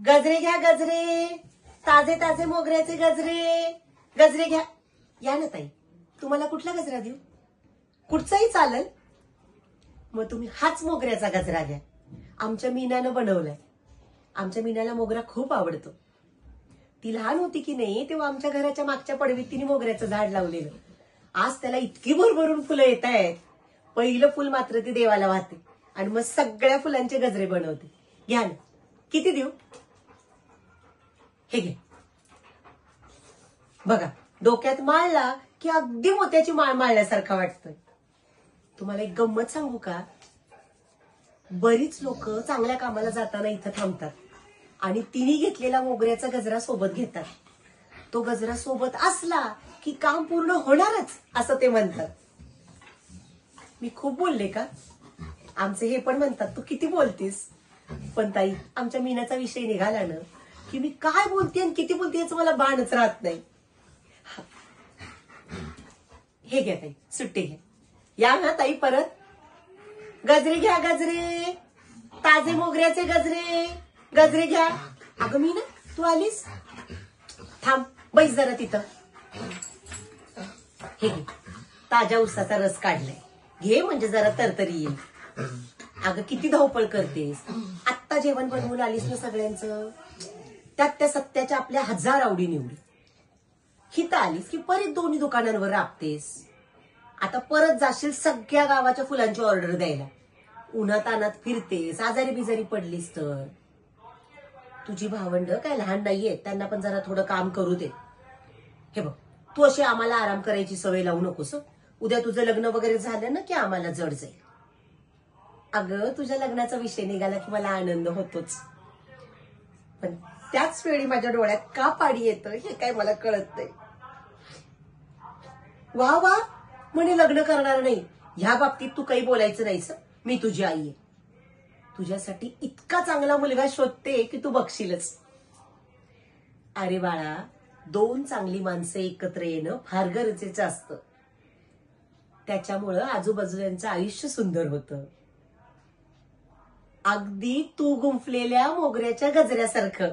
गजरे घ्या गजरे, ताजे ताजे मोगऱ्याचे गजरे. गजरे घ्या. या ना ताई, तुम्हाला कुठला गजरा देऊ? कुठचाही चालेल. मग तुम्ही हाच मोगऱ्याचा गजरा घ्या. आमच्या मीनानं बनवलाय. आमच्या मीनाला मोगरा खूप आवडतो. ती लहान होती की नाही तेव्हा आमच्या घराच्या मागच्या पडवीत तिने मोगऱ्याचं झाड लावलेलं. आज त्याला इतकी भरभरून फुलं येत आहेत. पहिलं फुल मात्र ती देवाला वाहते आणि मग सगळ्या फुलांचे गजरे बनवते. घ्या ना. किती देऊ? हे घे. बघा, डोक्यात माळला की अगदी मोत्याची माळ माळल्यासारखा वाटतोय. तुम्हाला एक गंमत सांगू का? बरीच लोक चांगल्या कामाला जाताना इथं थांबतात आणि तिने घेतलेला मोगऱ्याचा गजरा सोबत घेतात. तो गजरा सोबत असला की काम पूर्ण होणारच असं ते म्हणतात. मी खूप बोलले का? आमचे हे पण म्हणतात तू किती बोलतीस. पण ताई, आमच्या मीनाचा विषय निघाला ना की मी काय बोलते आणि किती बोलते याचं मला बाणच राहत नाही. हे घ्या ताई, सुट्टी घ्या. या ना ताई परत. गजरे घ्या गजरे, ताजे मोगऱ्याचे गजरे. गजरे घ्या. अगं मीना, तू आलीस? थांब, बैस जरा तिथं. हे घे, ताज्या उसाचा रस काढलाय. घे म्हणजे जरा तरतरी येईल. अगं किती धावपळ करतेस. आत्ता जेवण बनवून आलीस ना सगळ्यांचं. त्यात त्या सत्याच्या आपल्या 1000 आवडी निवडी. हिथं आलीस की परत दोन्ही दुकानांवर राबतेस. आता परत जाशील सगळ्या गावाच्या फुलांची ऑर्डर द्यायला. उन्हात अनात फिरतेस, आजारी बिजारी पडलीस तर. तुझी भावंड काय लहान नाहीये, त्यांना पण जरा थोडं काम करू दे. हे बघ, तू अशी आम्हाला आराम करायची सवय लावू नकोस. उद्या तुझं लग्न वगैरे झालं ना की आम्हाला जड जाईल. अगं, तुझ्या लग्नाचा विषय निघाला की मला आनंद होतोच, पण त्याच वेळी माझ्या डोळ्यात का पाणी येतं हे काय मला कळत नाही. वा वा म्हणे लग्न करणार नाही. ह्या बाबतीत तू काही बोलायचं नाहीस. मी तुझी आई आहे. तुझ्यासाठी इतका चांगला मुलगा शोधते की तू बघशीलच. अरे बाळा, 2 चांगली माणसं एकत्र येणं फार गरजेचं असतं. त्याच्यामुळं आजूबाजूचं आयुष्य सुंदर होतं. अगदी तू गुंफलेल्या मोगऱ्याच्या गजऱ्यासारखं.